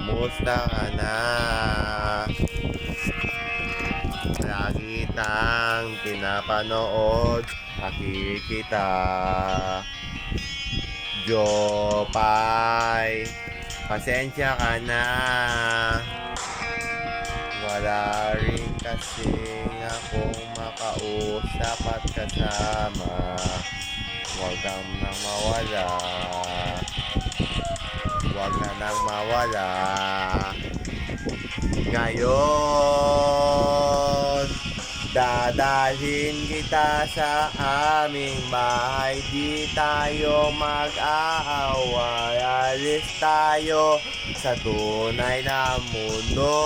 Kamusta ka na? Lagi kitang pinapanood, nakikita. Jopay, pasensya ka na. Wala rin kasing akong makausap at kasama. Huwag kang nang mawala. Huwag ka nang mawala. Ngayon, dadalhin kita sa aming bahay. Di tayo mag-aaway. Alis tayo sa tunay na mundo.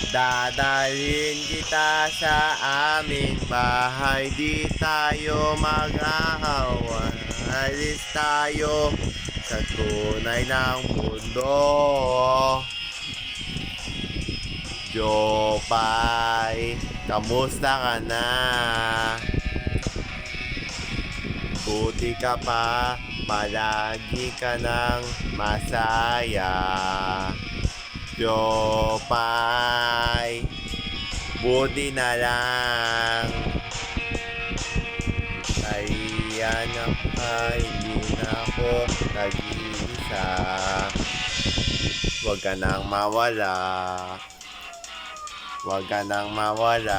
Dadalhin kita sa aming bahay. Di tayo mag-aaway. Alis tayo sa tunay ng mundo. Jopay, kamusta ka na? Buti ka pa, palagi ka nang masaya. Jopay, buti na lang. Ayan ka, hindi na ako nag-iisa. Huwag ka nang mawala. Huwag ka nang mawala.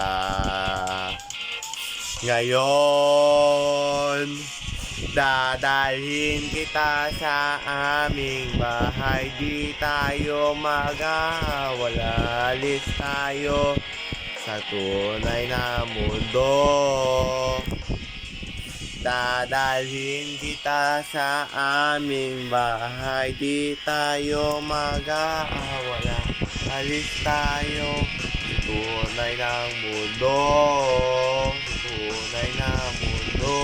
Ngayon, dadalhin kita sa aming bahay. Di tayo mag-aawala. Alis tayo sa tunay na mundo. Dadalhin kita sa aming bahay. Di tayo mag-aawala. Alis tayo sa tunay ng mundo. Sa tunay na mundo.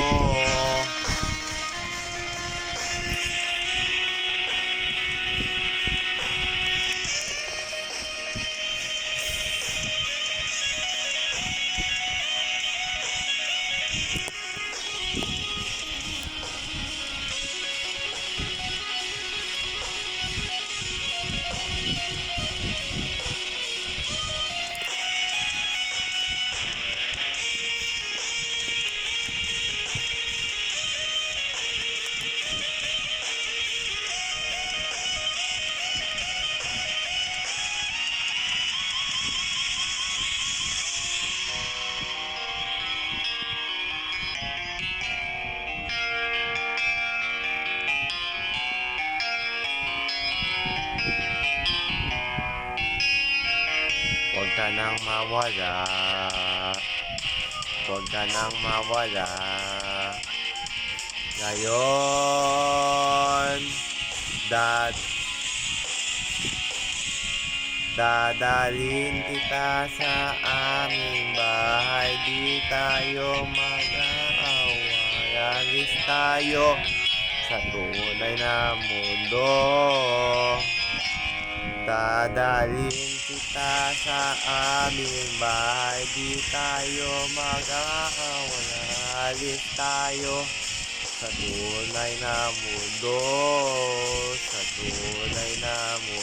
Huwag ka nang mawala. Huwag ka nang mawala. Ngayon, dadalhin kita sa aming bahay. Di tayo mag-aaway. Alis tayo sa tunay na mundo. Dadalhin kita sa aming bahay. Di tayo mag-aawala. Alis tayo sa tunay na mundo. Sa tunay na mundo.